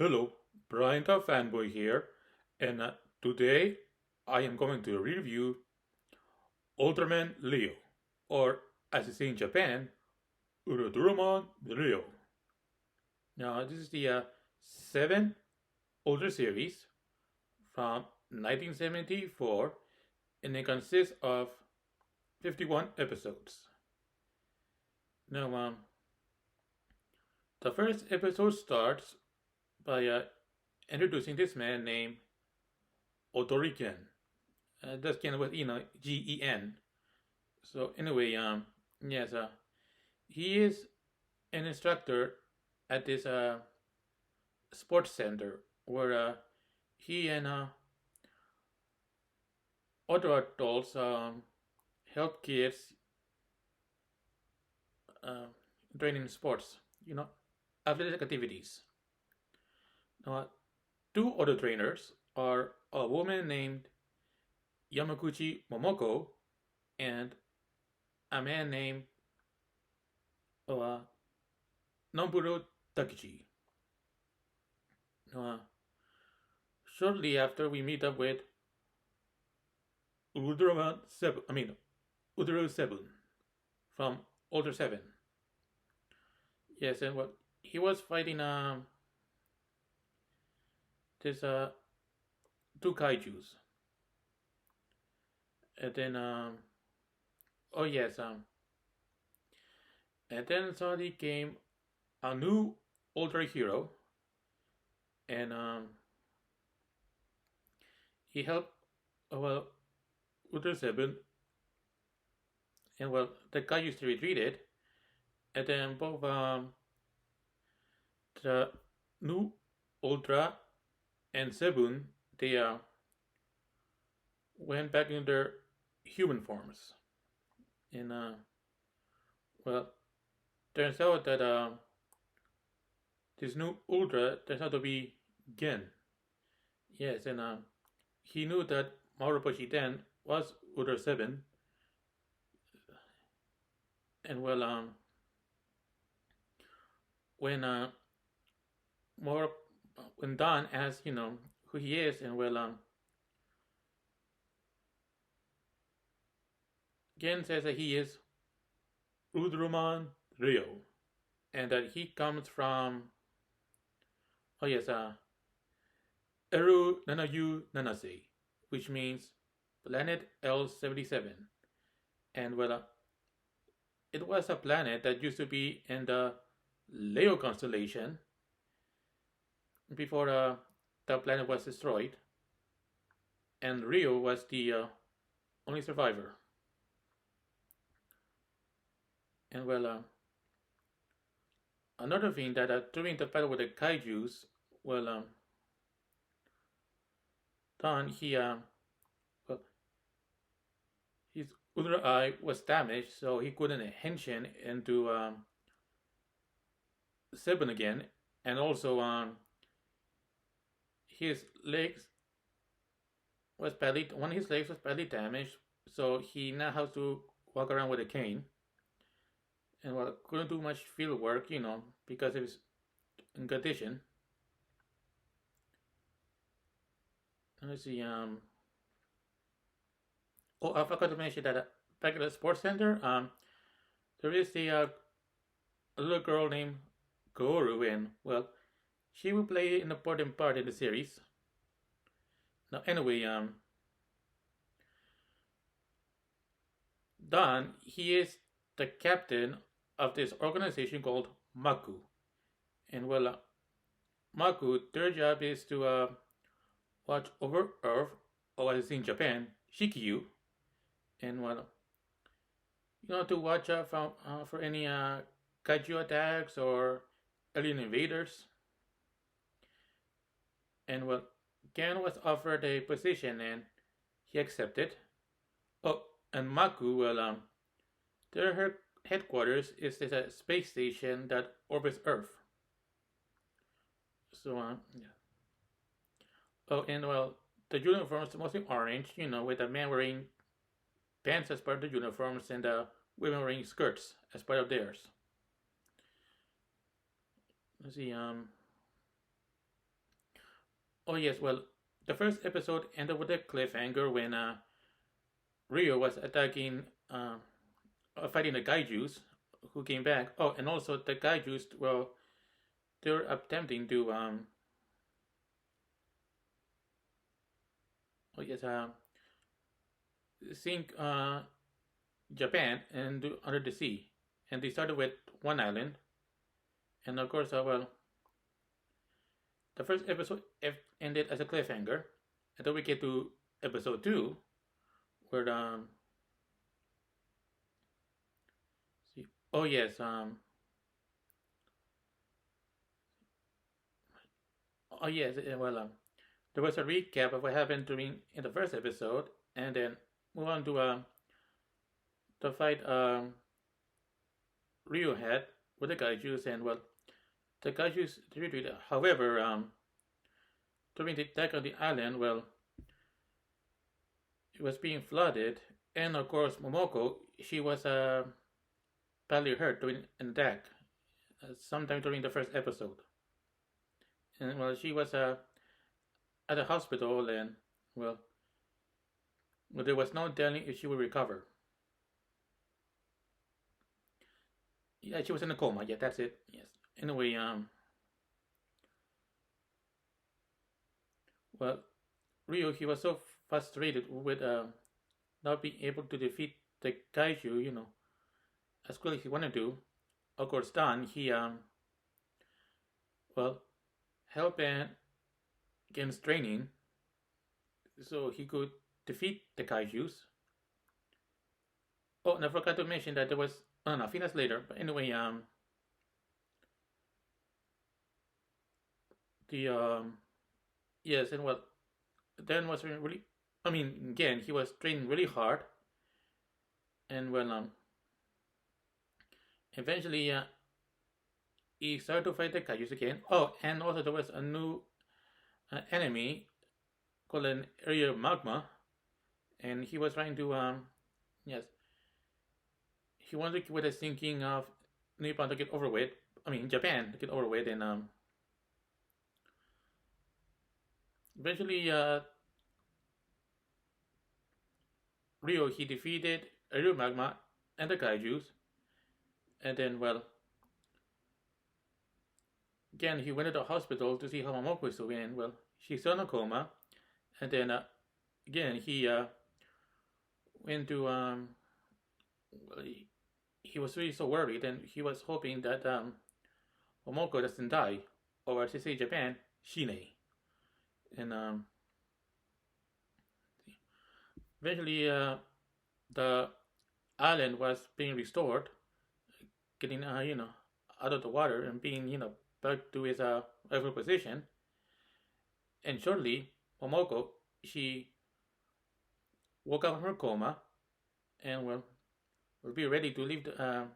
Hello, Brian the Fanboy here, and today I am going to review Ultraman Leo, or as they say in Japan, Uruturoman Leo. Now, this is the 7th Ultra series from 1974, and it consists of 51 episodes. Now, the first episode starts by introducing this man named Otoriken. That's kind of what Gen. So anyway, yes, he is an instructor at this sports center where he and other adults help kids uh, train in sports, athletic activities. Now, two other trainers are a woman named Yamaguchi Momoko and a man named uh, Nomburo Takichi. Uh, Shortly after, we meet up with Ultraman 7, Ultra 7 from Ultra 7. Yes, and what he was fighting this two kaijus. And then oh yes, and then suddenly came a new Ultra hero, and he helped well Ultra 7, and well the kaijus retreated, and then both the new Ultra and Sebun, they went back in their human forms. And well, turns out that this new Ultra turns out to be Gen. Yes, and he knew that Maruposhi then was Ultra 7. And well, when more when Don asks, who he is, and well, Gen says that he is Uruturoman Leo, and that he comes from, oh yes, Eru Nanayu Nanase, which means planet L77. And well, it was a planet that used to be in the Leo constellation before the planet was destroyed, and Rio was the only survivor. And well, another thing that during the battle with the kaijus, well, Don well, his other eye was damaged, so he couldn't henshin into Seven again, and also his legs one of his legs was badly damaged, so he now has to walk around with a cane, and well, couldn't do much field work, because of his condition. Let's see. Oh, I forgot to mention that back at the sports center, there is a little girl named Goru, and well, she will play an important part in the series. Now, anyway, Don, he is the captain of this organization called Maku, and well, Maku, their job is to watch over Earth, or as in Japan, Shikyu, and well, to watch out for any kaiju attacks or alien invaders. And well, Ken was offered a position and he accepted. Oh, and Maku, well, their headquarters is this space station that orbits Earth. So, yeah. Oh, and well, the uniforms are mostly orange, with the man wearing pants as part of the uniforms and the women wearing skirts as part of theirs. Let's see, Oh yes, well, the first episode ended with a cliffhanger when Rio was attacking, fighting the Gaijus who came back. Oh, and also the Gaijus, well, they were attempting to, oh yes, sink Japan and under the sea. And they started with one island, and of course, well, the first episode ended as a cliffhanger, and then we get to episode two, where see, oh yes, oh yes, well, there was a recap of what happened during in the first episode, and then move on to the fight Ryu had with the Gaijus, and well, the Gaijus retreated. However, during the attack on the island, well, it was being flooded, and of course, Momoko, she was badly hurt during an attack, sometime during the first episode, and well, she was at the hospital, and well, there was no telling if she would recover. Yeah, she was in a coma. Yeah, that's it. Yes. Anyway, well, Ryo, he was so frustrated with not being able to defeat the kaiju, as quickly as he wanted to. Of course, Dan, he well, helped and against training, so he could defeat the kaijus. Oh, and I forgot to mention that there was, oh no, I think that's later. But anyway, the yes, and well, Dan was really, I mean, again, he was training really hard, and well, eventually, he started to fight the kaijus again. Oh, and also there was a new enemy called an area magma, and he was trying to, yes, he wanted to with the thinking of Nippon to get over with. I mean, Japan to get over with, and eventually, Ryo he defeated Area Magma and the Kaijus, and then well, again he went to the hospital to see how Momoko is doing, and well, she's still in a coma, and then again he went to well, he was really so worried, and he was hoping that Momoko doesn't die, or as they say in Japan, Shine. And eventually, the island was being restored, getting out of the water and being back to his rightful position. And shortly, Momoko she woke up from her coma, and well, will be ready to leave the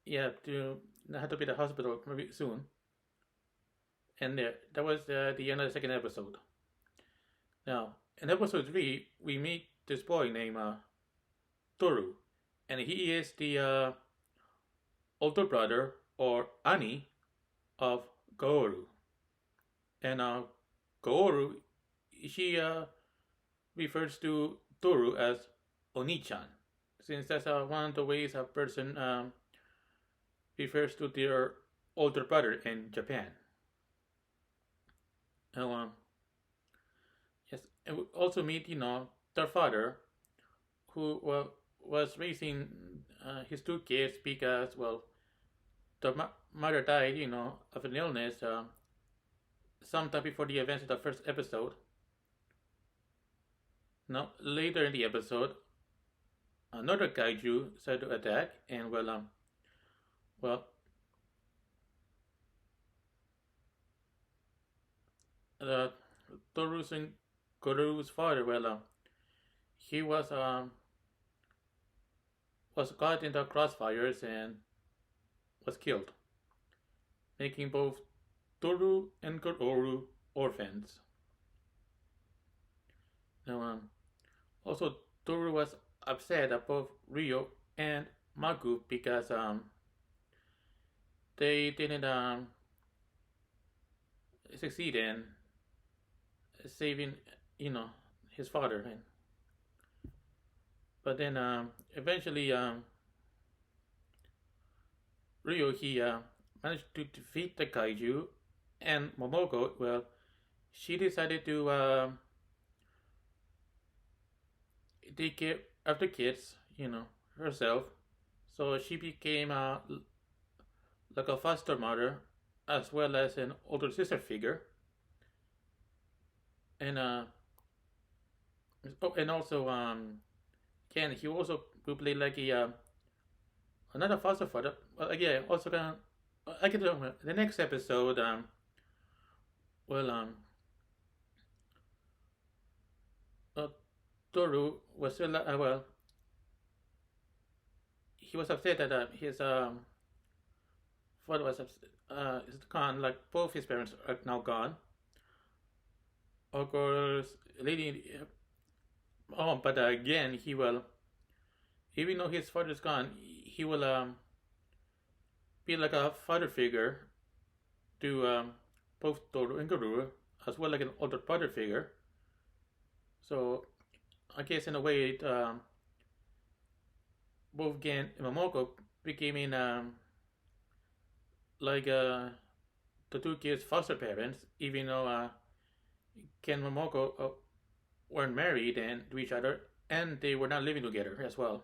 yeah, to have to be at the hospital maybe soon. And there, that was the end of the second episode. Now, in episode three, we meet this boy named Toru, and he is the older brother or Ani of Gooru. And Gooru, she refers to Toru as Oni-chan, since that's one of the ways a person refers to their older brother in Japan. And, yes, and we also meet, their father, who well, was raising his two kids because, well, the mother died, of an illness sometime before the events of the first episode. Now, later in the episode, another kaiju started to attack, and well, uh, Toru's and Goru's father, he was caught in the crossfires and was killed, making both Toru and Gororu orphans. Now, also Toru was upset at both Ryo and Maku because they didn't succeed in saving, you know, his father. And but then eventually Ryo he managed to defeat the kaiju, and Momoko, well, she decided to take care of the kids, herself. So she became like a foster mother as well as an older sister figure, and and also Ken he also will play like a another foster father. Well, again, also gonna I can the next episode. Well, uh, Toru was still well. He was upset that his father was is gone. Like both his parents are now gone. Of course, lady. Oh, but again, he will. Even though his father's gone, he will be like a father figure to both Toru and Guru, as well like an older father figure. So I guess in a way, both Gen and Momoko became in like the two kids' foster parents, even though Ken and Momoko weren't married and to each other, and they were not living together as well.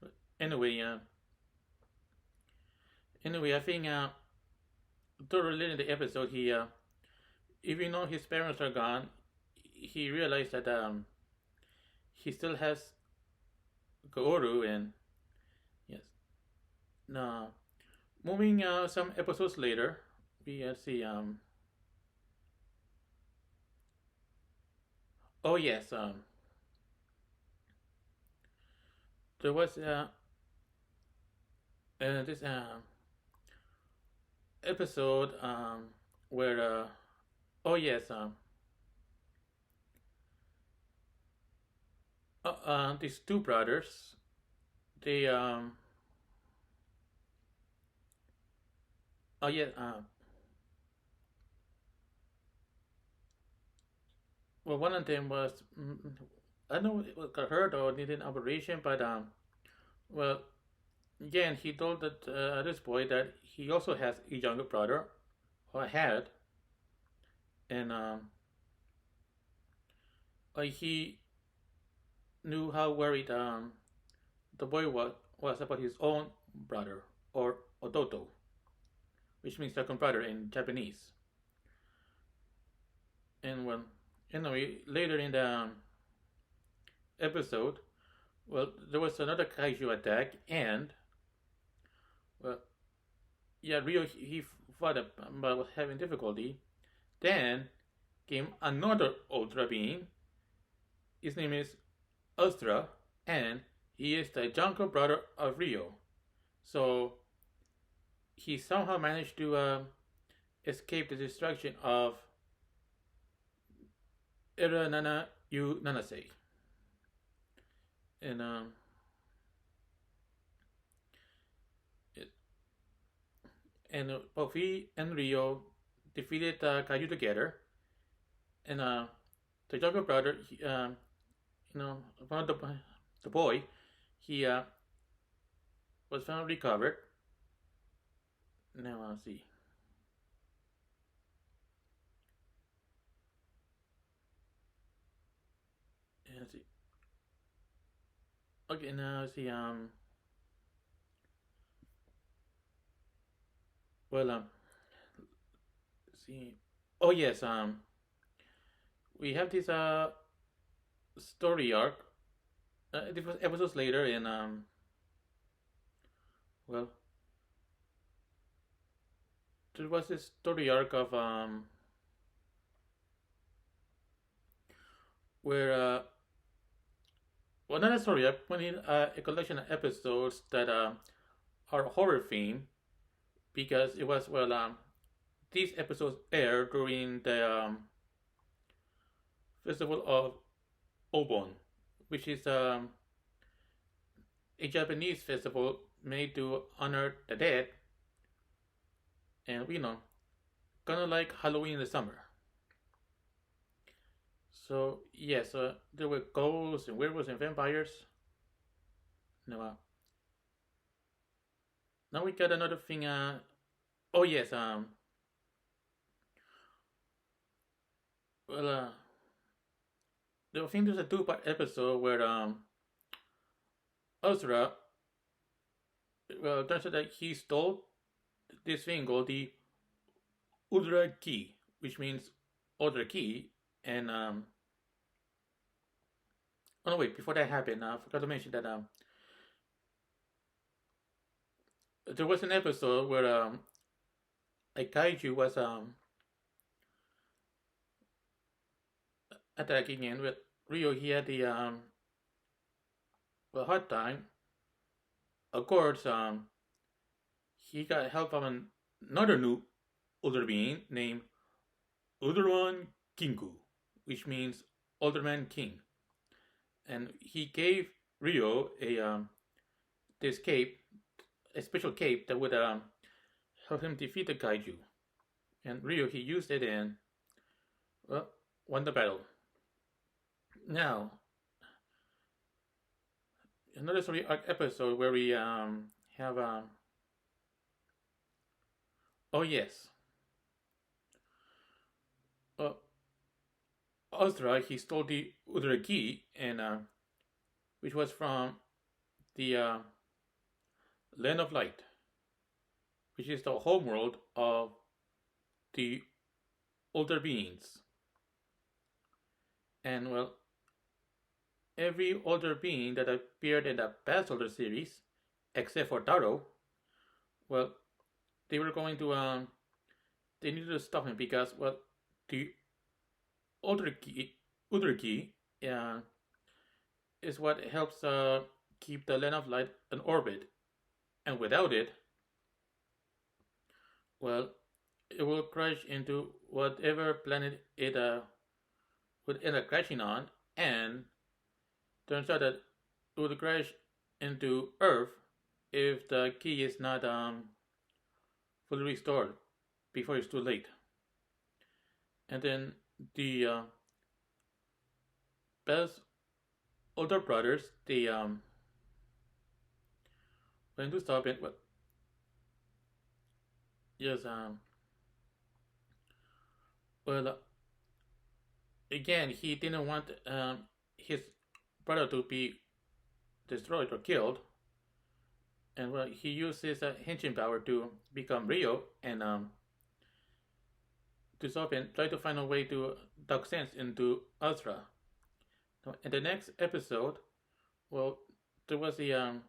But anyway, I think Toru later in the episode, he even though his parents are gone, he realized that he still has Kaoru, and yes. Now, moving some episodes later, we see oh yes, there was this episode where oh yes, these two brothers, they oh yeah, well, one of them was I don't know it was got hurt or needed an operation, but well, again, he told that this boy that he also has a younger brother, or had, and he knew how worried the boy was about his own brother, or Ototo, which means second brother in Japanese. And well, anyway, later in the episode, well, there was another kaiju attack, and well, yeah, Rio he fought up, but was having difficulty. Then came another Ultra being. His name is Astra, and he is the younger brother of Rio. So he somehow managed to escape the destruction of Era Nana Yu Nanase. And it, and both he and Rio defeated Kaiju together. And the younger brother, one of the boy, he was found recovered. Now I'll see. Let's see. Okay, now let's see. Well, let's see. Oh yes. We have this story arc. It was episodes later, and well, there was this story arc of where well, not a story arc, but in a collection of episodes that are horror themed, because it was well these episodes aired during the festival of Obon, which is a Japanese festival made to honor the dead, and kind of like Halloween in the summer. So yes, there were ghosts and werewolves and vampires. No, now we got another thing. Oh yes. Well, I think there's a two-part episode where Azra, well, it turns out that he stole this thing called the Ultra Key, which means Ultra Key, and oh no, wait, before that happened, I forgot to mention that there was an episode where a kaiju was attacking, and with Rio he had the well, hard time. Of course, he got help from another new older being named Uruturoman Kinku, which means Ultraman King, and he gave Rio a this cape, a special cape that would help him defeat the kaiju. And Rio he used it and well won the battle. Now another story arc episode where we have oh yes, uh, Ozra he stole the Udraki and which was from the Land of Light, which is the homeworld of the older beings. And well, every older being that appeared in the past older series, except for Taro, well, they were going to they needed to stop him because well, the older key, is what helps keep the Land of Light in orbit, and without it, well, it will crash into whatever planet it would end up crashing on, and turns out that it would crash into Earth if the key is not fully restored before it's too late. And then the best older brothers, they went to stop it. But yes, well, again, he didn't want his brother to be destroyed or killed, and well, he used his henshin power to become Rio and to stop and try to find a way to talk sense into Azra. Now, in the next episode, well, there was the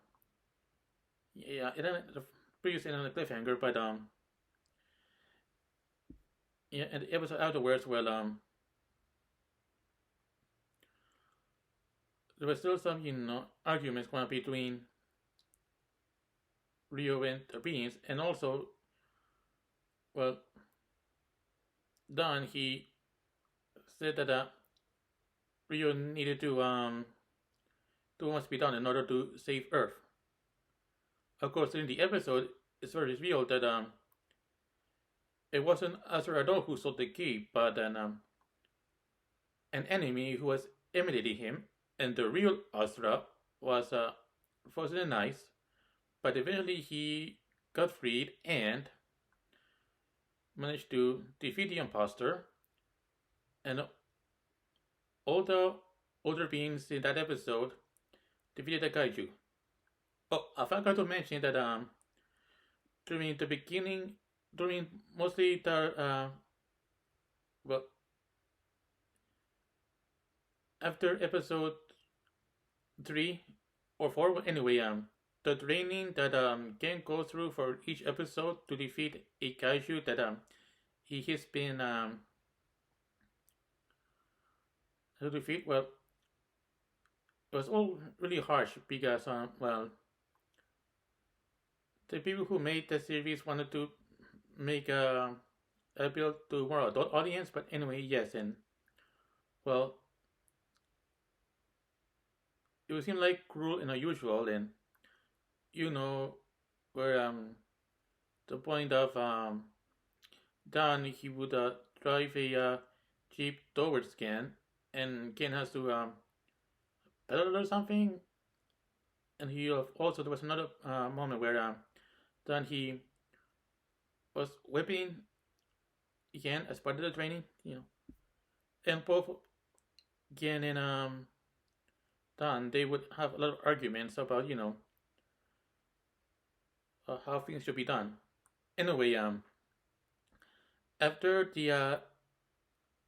yeah, it ended the previous ended on a cliffhanger, but yeah, and the episode afterwards, well, there was still some arguments going on between Rio and the beings, and also, well, Don he said that Rio needed to do what must be done in order to save Earth. Of course, in the episode, it's very revealed that it wasn't Azra at all who stole the key, but an enemy who was imitating him, and the real Azra was frozen in ice. But eventually, he got freed and managed to defeat the imposter, and all the older beings in that episode defeated the kaiju. Oh, I forgot to mention that during the beginning, during mostly the well, after episode 3 or 4, well, anyway, the training that Ken goes through for each episode to defeat a kaiju that he has been to defeat. Well, it was all really harsh because well, the people who made the series wanted to make a appeal to more adult audience, but anyway, yes, and well, it would seem like cruel and unusual, and you know where the point of Don he would drive a jeep towards Ken, and Ken has to pedal or something. And he also there was another moment where then he was whipping Ken as part of the training, and both Ken and Dan they would have a lot of arguments about how things should be done. Anyway, after the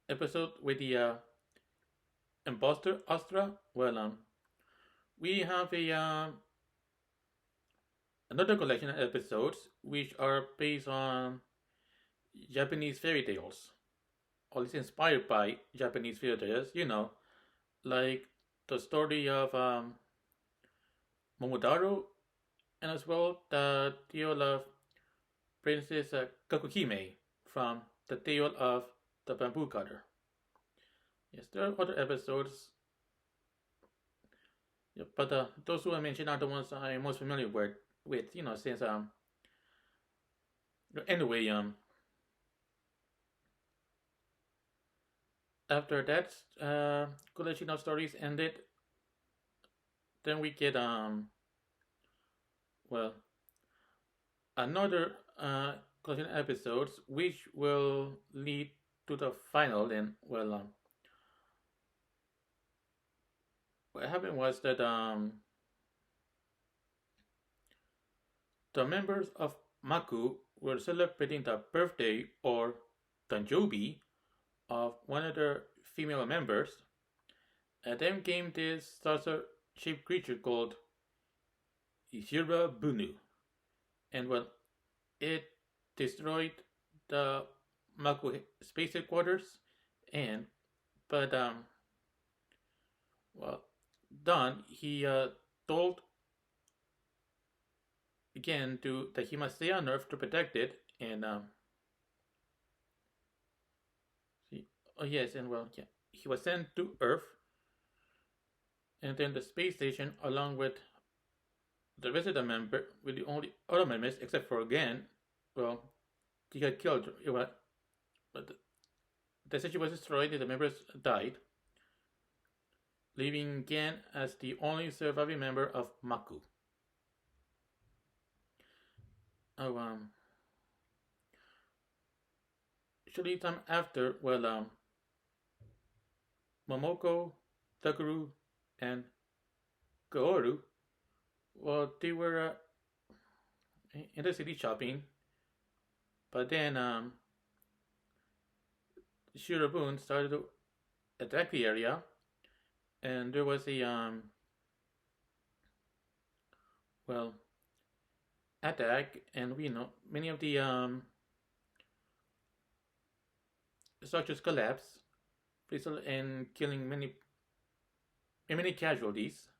episode with the imposter Astra, well, we have a another collection of episodes which are based on Japanese fairy tales, or at least inspired by Japanese fairy tales. Like the story of Momotaro, and as well the tale of Princess Kakuhime from the tale of the bamboo cutter. Yes, there are other episodes, yeah, but those who I mentioned are the ones I'm most familiar with since anyway, after that collection of stories ended, then we get well another collection of episodes which will lead to the final. And well, what happened was that the members of Maku were celebrating the birthday or Tanjobi of one of their female members, and then came this saucer-shaped creature called Ishira Bunu, and well, it destroyed the Maku space headquarters, and but well, Don he told again to that he must stay on Earth to protect it, and oh yes, and well, yeah, he was sent to Earth, and then the space station, along with the rest of the member, with the only other members except for Gan, well, he got killed. But the station was destroyed, and the members died, leaving Gan as the only surviving member of Maku. Oh, shortly time after, well, Momoko, Takuru, and Kaoru, well, they were in the city shopping, but then Shirobun started to attack the area, and there was a well attack, and we know many of the structures collapsed, and killing many casualties.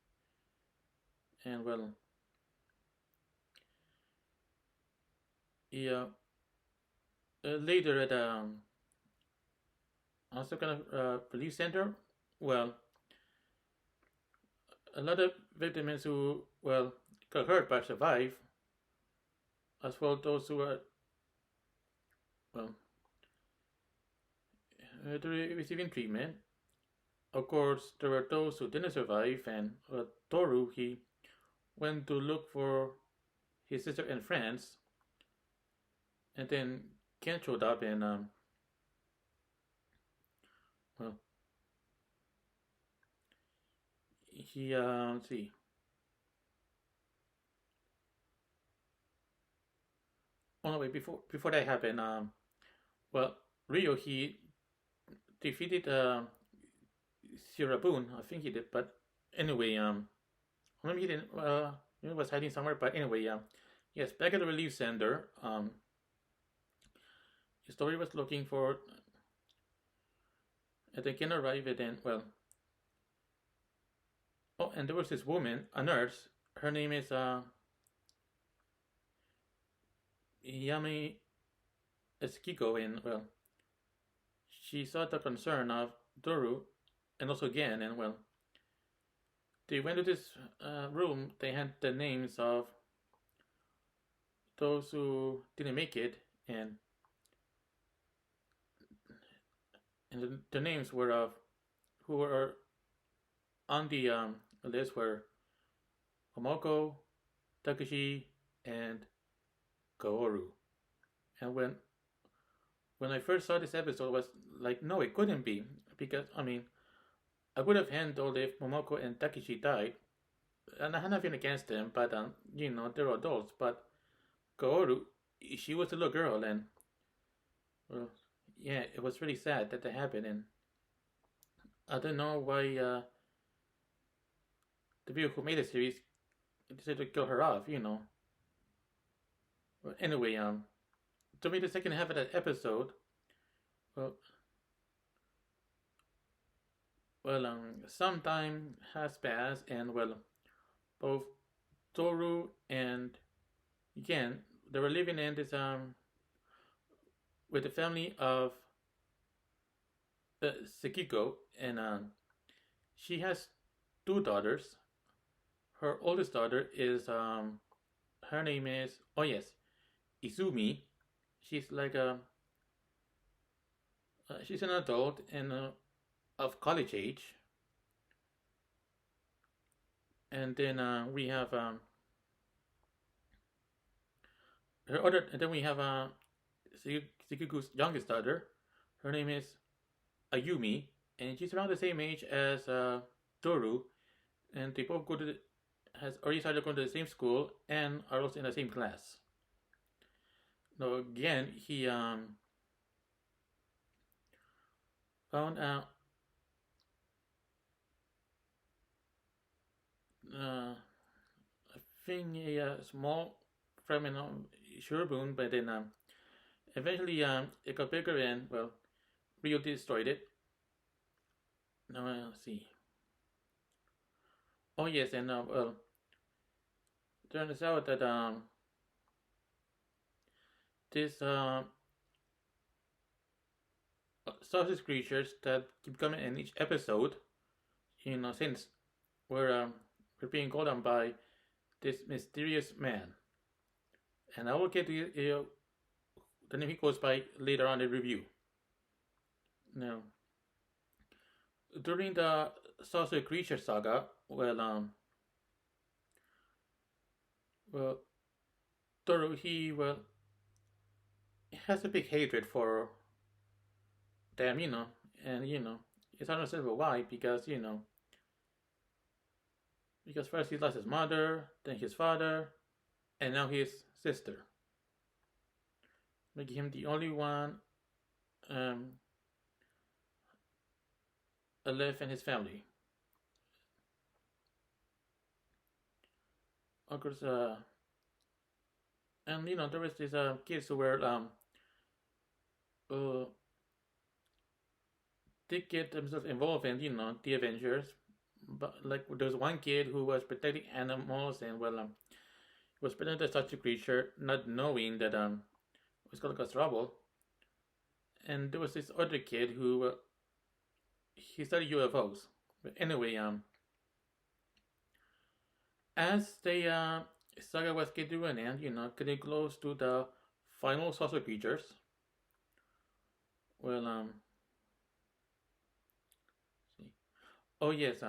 And well, yeah, later at also kind of relief center, well, a lot of victims who well got hurt but survived, as well as those who were well receiving treatment. Of course, there were those who didn't survive, and Toru he went to look for his sister and friends, and then Ken showed up, and well, he let's see. Oh no, wait! Before that happened, well, Rio he defeated Sirabun, I think he did, but anyway, maybe he didn't. He was hiding somewhere, but anyway, yes, back at the relief center, his story was looking for. And they can arrive, and then well. Oh, and there was this woman, a nurse. Her name is Yami Eskiko, and well, she saw the concern of Doru and also Gen, and well, they went to this room. They had the names of those who didn't make it, and the names were of who were on the list were Momoko, Takeshi, and Kaoru. And when I first saw this episode, I was like, no, it couldn't be because I mean, I would have handled if Momoko and Takeshi died, and I had nothing against them, but they're adults. But Kaoru, she was a little girl, and well, yeah, it was really sad that happened, and I don't know why the people who made the series decided to kill her off. Well, anyway, during the second half of that episode, well, some time has passed, and both Toru and Gen, they were living in this with the family of Sekiko, and she has two daughters. Her oldest daughter is her name is, oh yes, Izumi. She's like a she's an adult and of college age. And then we have her other. And then we have Sekiko's youngest daughter. Her name is Ayumi, and she's around the same age as Toru, and they both go to has already started going to the same school and are also in the same class. Now again, he found out I think a small fragment of Shurubun, but then eventually it got bigger and Rio destroyed it. Now let's see. Oh yes, and turns out that this sausage creatures that keep coming in each episode, since we're being called on by this mysterious man, and I will get to the name he goes by later on in the review. Now, during the sausage creature saga, Toru he has a big hatred for them, and it's understandable why because first he lost his mother, then his father, and now his sister, making him the only one alive in his family. Of course, and there was these kids who were they get themselves involved in the Avengers, but like there was one kid who was protecting animals and was protecting such a creature, not knowing that it was gonna cause trouble. And there was this other kid who he studied UFOs. But anyway, as the saga was getting to an end, getting close to the final saucer creatures. See. Oh yes,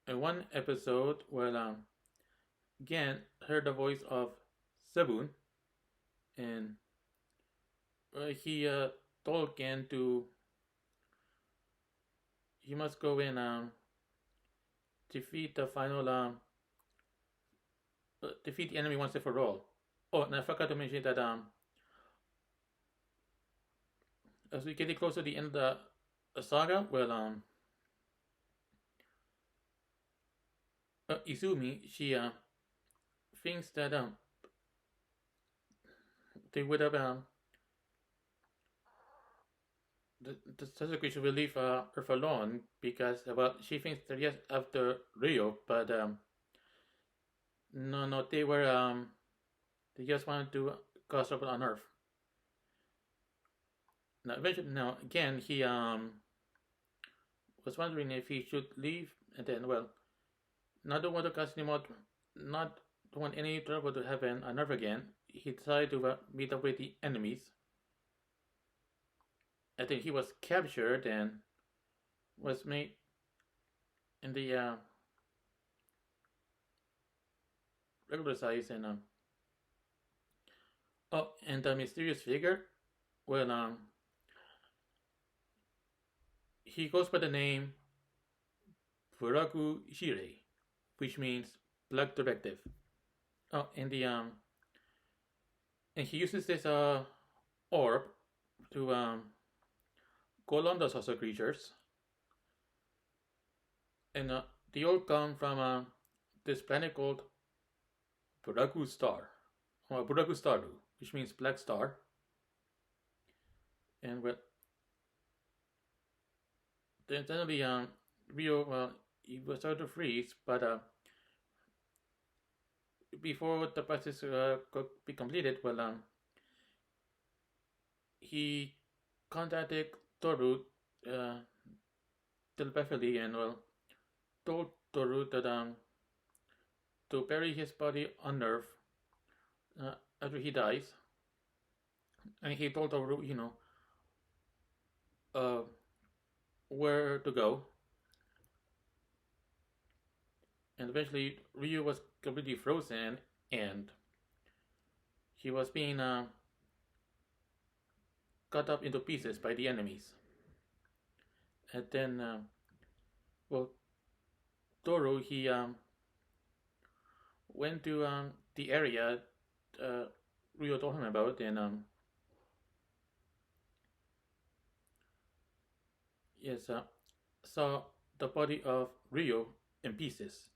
in one episode, Gan heard the voice of Sabun, and he told Gan he must go and defeat the final defeat the enemy once and for all. Oh, and I forgot to mention that as we get closer to the end of the saga, Izumi she thinks that they would have the Sasaki will leave Earth alone because she thinks they're just after Rio, but no, they were they just wanted to cause trouble on Earth. Now eventually, again he was wondering if he should leave, and then not want to cause not want any trouble to happen on Earth again. He decided to meet up with the enemies. I think he was captured and was made in the regular size. And oh, and the mysterious figure. Well, he goes by the name Furaku Shirei, which means Black Directive. Oh, and he uses this orb to call on the saucer creatures, and they all come from this planet called Buraku Star, or Buraku Staru, which means Black Star. And well, then suddenly Rio, he was started to freeze, but before the process could be completed, well, he contacted Toru telepathically and well told Toru that to bury his body on Earth after he dies, and he told Toru, where to go. And eventually, Ryu was completely frozen, and he was being cut up into pieces by the enemies. And then, well, Toru, he went to the area Ryu told him about, and yes, saw the body of Ryu in pieces.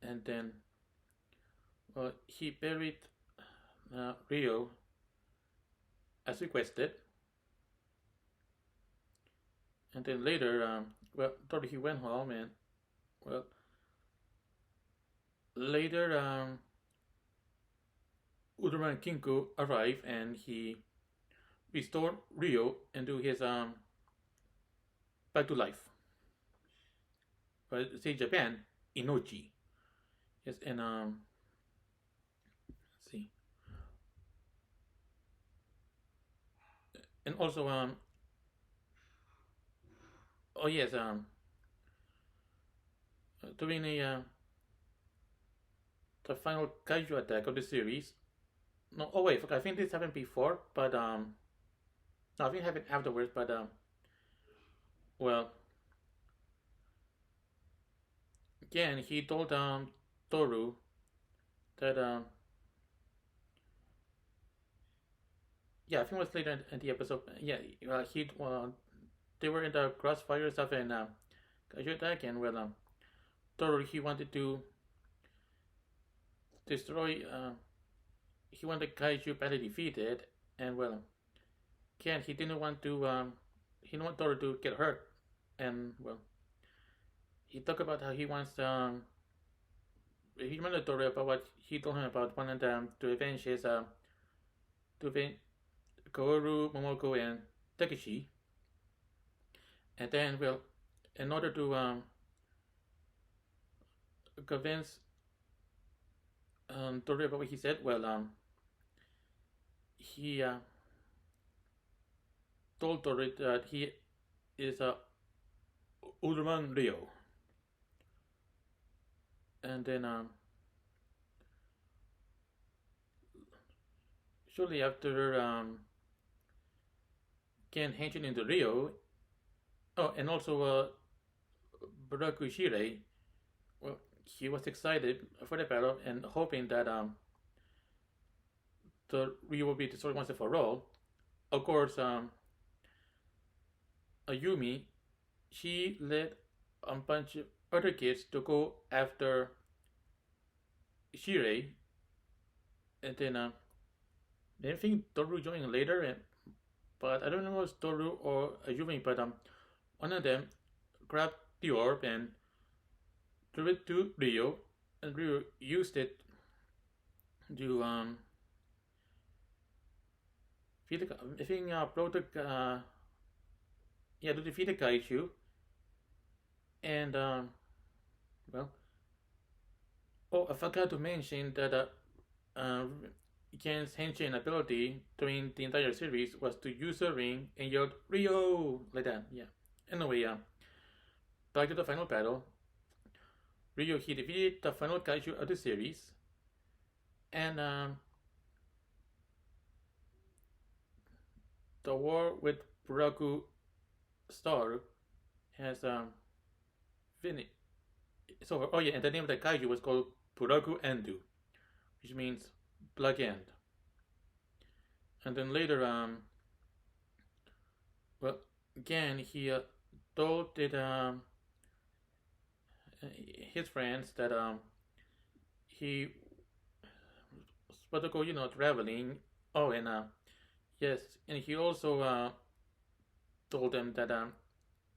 And then he buried Ryu as requested. And then later, Toru, he went home, and well, later Ultraman Kinku arrived, and he restored Ryu into his back to life. But say Japan, Inochi. Yes, and let's see. And also oh yes, during the final kaiju attack of the series. No, oh wait, I think this happened before, but no, I think it happened afterwards. But well, again, he told Toru that yeah, I think it was later in the episode. Yeah, he they were in the crossfires of an kaiju attack, and well, Toru, he wanted to destroy. He wanted kaiju badly defeated, and well, again, he didn't want to. He didn't want Toru to get hurt, and well, he talked about how he wants he reminded Toru about what he told him about wanting to avenge his to avenge Kaoru, Momoko, and Takeshi. And then, well, in order to convince Toru about what he said, well, he told Toru that he is Ultraman Leo. And then shortly after Ken hanging into Rio, oh, and also Buraku Shirei, well, he was excited for the battle and hoping that the Rio will be destroyed once and for all. Of course, Ayumi, she led a bunch of other kids to go after Shirei, and then I think Toru joined later, but I don't know if it was Toru or Ayumi, but one of them grabbed the orb and threw it to Ryo, and Ryo used it to defeat the, I think broke the to defeat the kaiju, and well, oh, I forgot to mention that Gen's Henshin ability during the entire series was to use a ring and yell Rio like that. Yeah. Anyway, back to the final battle. Rio he defeated the final kaiju of the series, and the war with Buraku Star has finished. So, oh yeah, and the name of the kaiju was called Buraku Endu, which means black end. And then later, well, again he told it, his friends that he was supposed to go, traveling. Oh, and yes, and he also told them that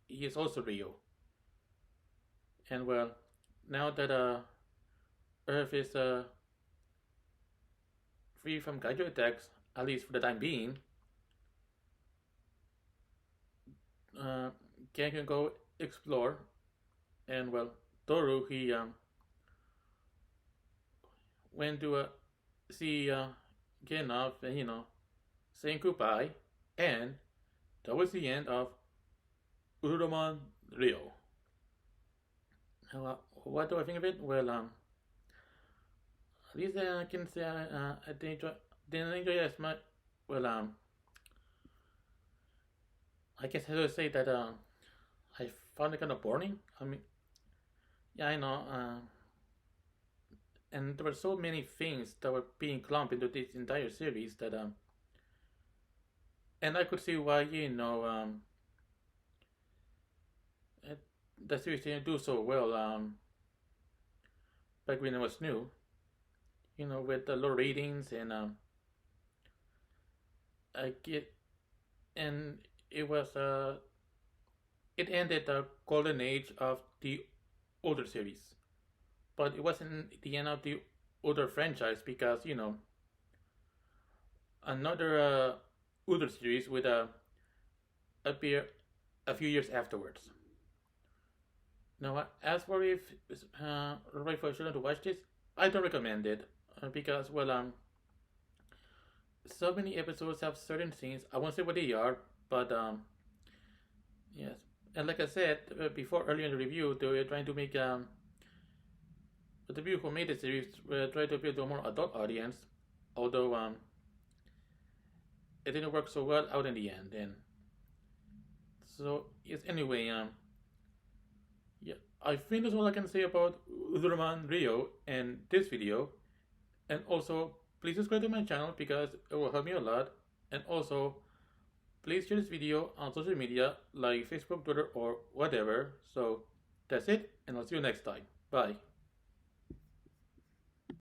he is also Rio. And well, now that Earth is free from kaiju attacks, at least for the time being, uh, can go explore. And well, Toru he went to see Genov and saying goodbye, and that was the end of Uruturoman Leo. What do I think of it? Well, at least I can say I didn't enjoy it as much. Well, I guess I would say that I found it kind of boring. I mean, yeah, I know. And there were so many things that were being clumped into this entire series that and I could see why the series didn't do so well back when it was new. With the low ratings and I get and it was it ended the golden age of the older series, but it wasn't the end of the older franchise because another older series would appear a few years afterwards. Now, as for if right for children to watch this, I don't recommend it because well so many episodes have certain scenes. I won't say what they are, but yes, and like I said before earlier in the review, they were trying to make the people who made the series try to appeal to a more adult audience, although it didn't work so well out in the end. And so yes, anyway, yeah, I think that's all I can say about Ultraman Rio in this video. And also, please subscribe to my channel because it will help me a lot. And also, please share this video on social media like Facebook, Twitter, or whatever. So that's it, and I'll see you next time. Bye.